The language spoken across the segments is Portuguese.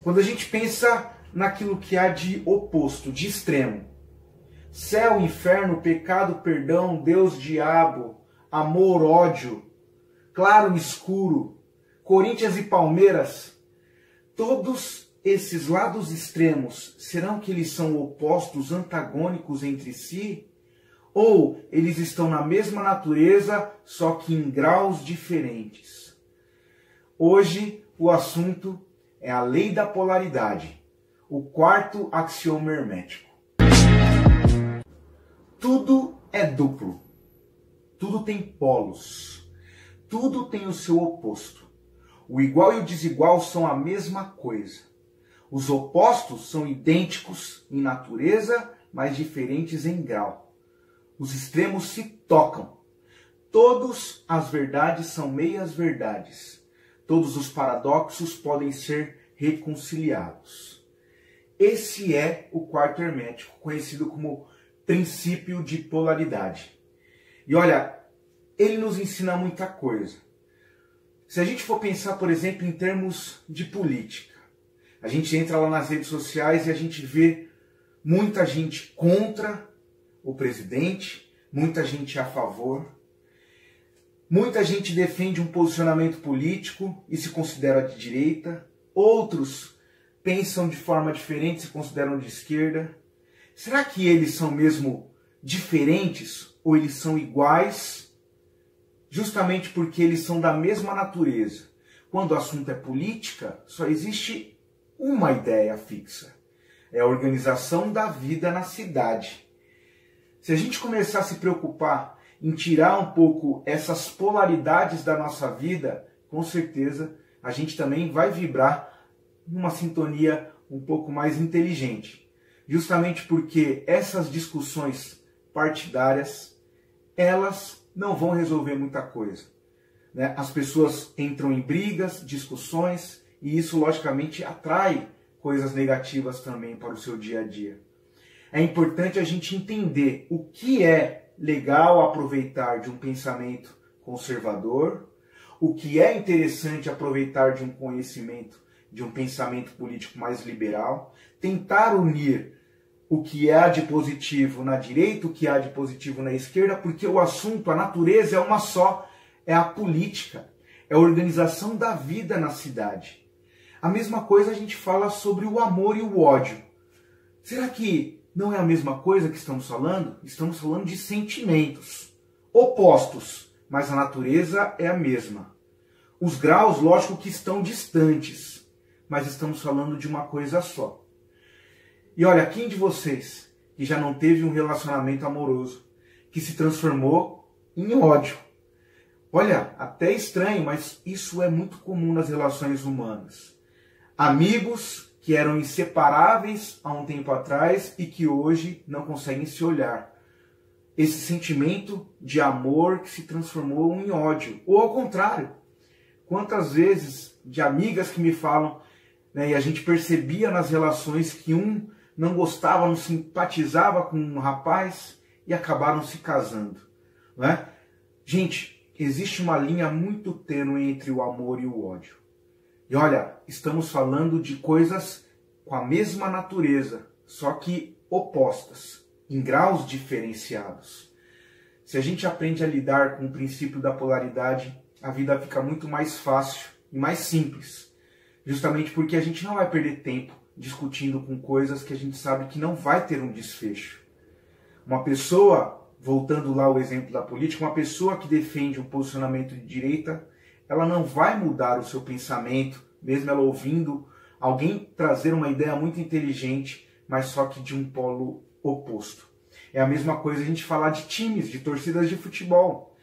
Quando a gente pensa naquilo que há de oposto, de extremo, céu, inferno, pecado, perdão, Deus, diabo, amor, ódio, claro, escuro, Corinthians e Palmeiras, todos esses lados extremos, serão que eles são opostos, antagônicos entre si? Ou eles estão na mesma natureza, só que em graus diferentes? Hoje o assunto é a lei da polaridade, o quarto axioma hermético. Tudo é duplo, tudo tem polos, tudo tem o seu oposto. O igual e o desigual são a mesma coisa. Os opostos são idênticos em natureza, mas diferentes em grau. Os extremos se tocam. Todas as verdades são meias verdades. Todos os paradoxos podem ser reconciliados. Esse é o quarto hermético, conhecido como princípio de polaridade. E olha, ele nos ensina muita coisa. Se a gente for pensar, por exemplo, em termos de política, a gente entra lá nas redes sociais e a gente vê muita gente contra o presidente, muita gente a favor, muita gente defende um posicionamento político e se considera de direita, outros pensam de forma diferente, se consideram de esquerda. Será que eles são mesmo diferentes ou eles são iguais, justamente porque eles são da mesma natureza? Quando o assunto é política, só existe uma ideia fixa: é a organização da vida na cidade. Se a gente começar a se preocupar em tirar um pouco essas polaridades da nossa vida, com certeza a gente também vai vibrar numa sintonia um pouco mais inteligente. Justamente porque essas discussões partidárias, elas não vão resolver muita coisa, né? As pessoas entram em brigas, discussões, e isso logicamente atrai coisas negativas também para o seu dia a dia. É importante a gente entender o que é legal aproveitar de um pensamento conservador, o que é interessante aproveitar de um conhecimento, de um pensamento político mais liberal, tentar unir o que há de positivo na direita, o que há de positivo na esquerda, porque o assunto, a natureza é uma só, é a política, é a organização da vida na cidade. A mesma coisa a gente fala sobre o amor e o ódio. Será que não é a mesma coisa que estamos falando? Estamos falando de sentimentos opostos, mas a natureza é a mesma. Os graus, lógico que estão distantes, mas estamos falando de uma coisa só. E olha, quem de vocês que já não teve um relacionamento amoroso que se transformou em ódio? Olha, até estranho, mas isso é muito comum nas relações humanas. Amigos que eram inseparáveis há um tempo atrás e que hoje não conseguem se olhar. Esse sentimento de amor que se transformou em ódio. Ou ao contrário, quantas vezes de amigas que me falam, né, e a gente percebia nas relações que um não gostava, não simpatizava com um rapaz e acabaram se casando, né? Gente, existe uma linha muito tênue entre o amor e o ódio. E olha, estamos falando de coisas com a mesma natureza, só que opostas, em graus diferenciados. Se a gente aprende a lidar com o princípio da polaridade, a vida fica muito mais fácil e mais simples. Justamente porque a gente não vai perder tempo discutindo com coisas que a gente sabe que não vai ter um desfecho. Uma pessoa, voltando lá ao exemplo da política, uma pessoa que defende um posicionamento de direita, ela não vai mudar o seu pensamento, mesmo ela ouvindo alguém trazer uma ideia muito inteligente, mas só que de um polo oposto. É a mesma coisa a gente falar de times, de torcidas de futebol.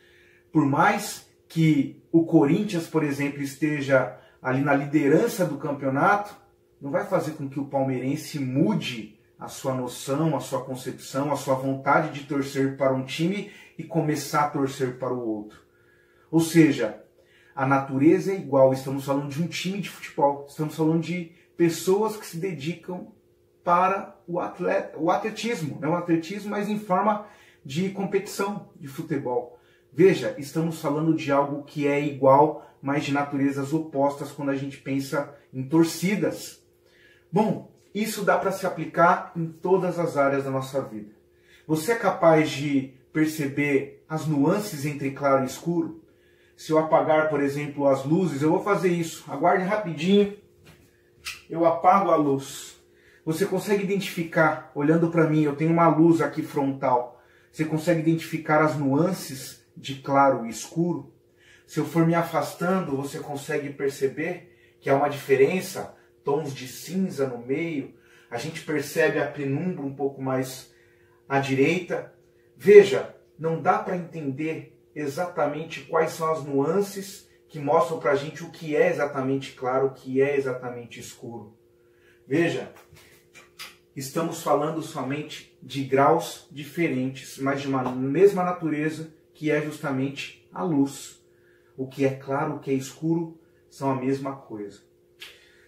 Por mais que o Corinthians, por exemplo, esteja ali na liderança do campeonato, não vai fazer com que o palmeirense mude a sua noção, a sua concepção, a sua vontade de torcer para um time e começar a torcer para o outro. Ou seja, a natureza é igual, estamos falando de um time de futebol, estamos falando de pessoas que se dedicam para o atletismo, né? O atletismo, mas em forma de competição de futebol. Veja, estamos falando de algo que é igual, mas de naturezas opostas quando a gente pensa em torcidas. Bom, isso dá para se aplicar em todas as áreas da nossa vida. Você é capaz de perceber as nuances entre claro e escuro? Se eu apagar, por exemplo, as luzes, eu vou fazer isso. Aguarde rapidinho. Eu apago a luz. Você consegue identificar, olhando para mim, eu tenho uma luz aqui frontal. Você consegue identificar as nuances de claro e escuro? Se eu for me afastando, você consegue perceber que há uma diferença, tons de cinza no meio. A gente percebe a penumbra um pouco mais à direita. Veja, não dá para entender exatamente quais são as nuances que mostram para a gente o que é exatamente claro, o que é exatamente escuro. Veja, estamos falando somente de graus diferentes, mas de uma mesma natureza, que é justamente a luz. O que é claro, o que é escuro, são a mesma coisa.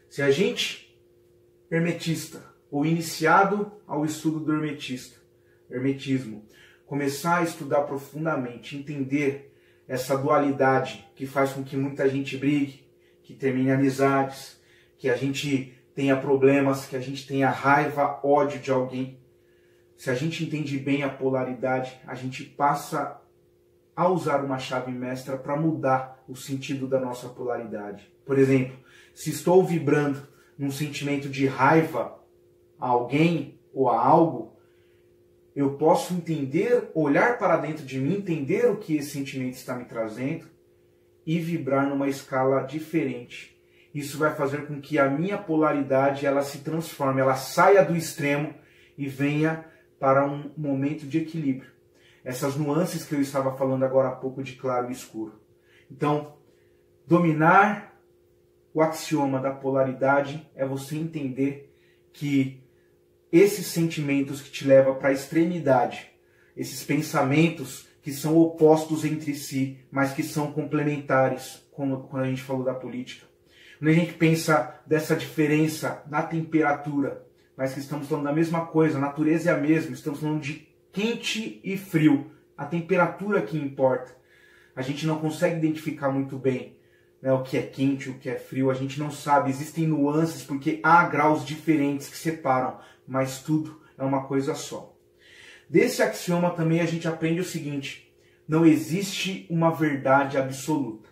Se a gente, hermetista, ou iniciado ao estudo do hermetismo, começar a estudar profundamente, entender essa dualidade que faz com que muita gente brigue, que termine amizades, que a gente tenha problemas, que a gente tenha raiva, ódio de alguém. Se a gente entende bem a polaridade, a gente passa a usar uma chave mestra para mudar o sentido da nossa polaridade. Por exemplo, se estou vibrando num sentimento de raiva a alguém ou a algo, eu posso entender, olhar para dentro de mim, entender o que esse sentimento está me trazendo e vibrar numa escala diferente. Isso vai fazer com que a minha polaridade ela se transforme, ela saia do extremo e venha para um momento de equilíbrio. Essas nuances que eu estava falando agora há pouco de claro e escuro. Então, dominar o axioma da polaridade é você entender que esses sentimentos que te levam para a extremidade, esses pensamentos que são opostos entre si, mas que são complementares, como quando a gente falou da política. Quando a gente pensa dessa diferença na temperatura, mas que estamos falando da mesma coisa, a natureza é a mesma, estamos falando de quente e frio, a temperatura que importa. A gente não consegue identificar muito bem, né, o que é quente, o que é frio, a gente não sabe, existem nuances porque há graus diferentes que separam, mas tudo é uma coisa só. Desse axioma também a gente aprende o seguinte: não existe uma verdade absoluta.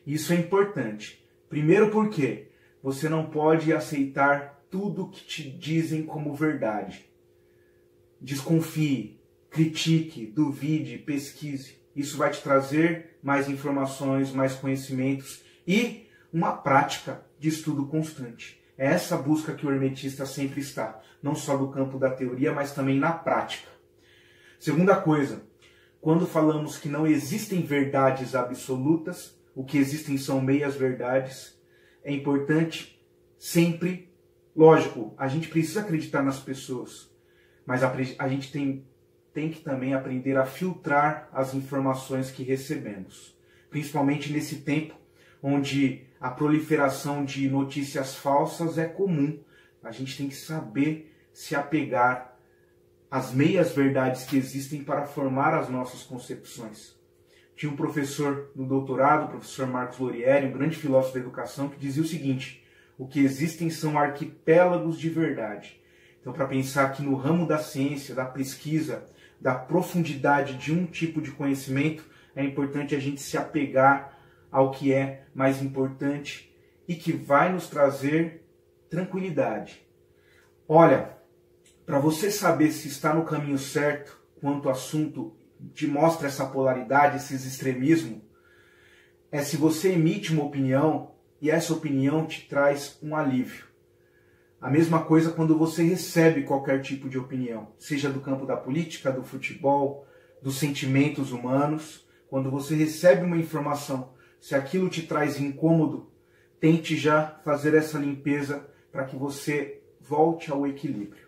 Isso é importante. Primeiro porque você não pode aceitar tudo que te dizem como verdade. Desconfie, critique, duvide, pesquise. Isso vai te trazer mais informações, mais conhecimentos e uma prática de estudo constante. É essa busca que o hermetista sempre está, não só do campo da teoria, mas também na prática. Segunda coisa, quando falamos que não existem verdades absolutas, o que existem são meias verdades, é importante sempre, lógico, a gente precisa acreditar nas pessoas, mas a gente tem que também aprender a filtrar as informações que recebemos. Principalmente nesse tempo onde a proliferação de notícias falsas é comum. A gente tem que saber se apegar às meias verdades que existem para formar as nossas concepções. Tinha um professor no doutorado, o professor Marcos Lorieri, um grande filósofo da educação, que dizia o seguinte: o que existem são arquipélagos de verdade. Então, para pensar que no ramo da ciência, da pesquisa, da profundidade de um tipo de conhecimento, é importante a gente se apegar ao que é mais importante e que vai nos trazer tranquilidade. Olha, para você saber se está no caminho certo quanto ao assunto te mostra essa polaridade, esses extremismos, é se você emite uma opinião e essa opinião te traz um alívio. A mesma coisa quando você recebe qualquer tipo de opinião, seja do campo da política, do futebol, dos sentimentos humanos. Quando você recebe uma informação, se aquilo te traz incômodo, tente já fazer essa limpeza para que você volte ao equilíbrio.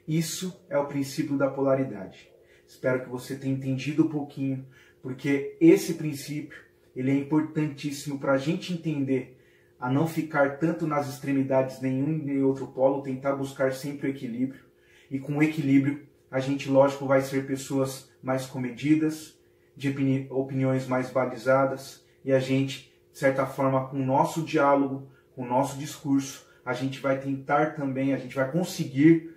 Isso é o princípio da polaridade. Espero que você tenha entendido um pouquinho, porque esse princípio ele é importantíssimo para a gente entender a não ficar tanto nas extremidades nenhum nem outro polo, tentar buscar sempre o equilíbrio. E com o equilíbrio, a gente, lógico, vai ser pessoas mais comedidas, de opiniões mais balizadas, e a gente, de certa forma, com o nosso diálogo, com o nosso discurso, a gente vai tentar também, a gente vai conseguir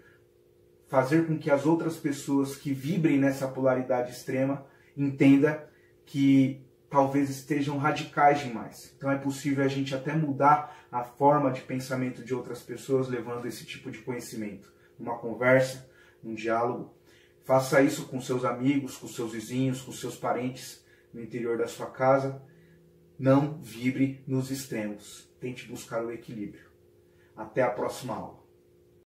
fazer com que as outras pessoas que vibrem nessa polaridade extrema entendam que talvez estejam radicais demais. Então é possível a gente até mudar a forma de pensamento de outras pessoas levando esse tipo de conhecimento. Uma conversa, um diálogo. Faça isso com seus amigos, com seus vizinhos, com seus parentes no interior da sua casa. Não vibre nos extremos. Tente buscar o equilíbrio. Até a próxima aula.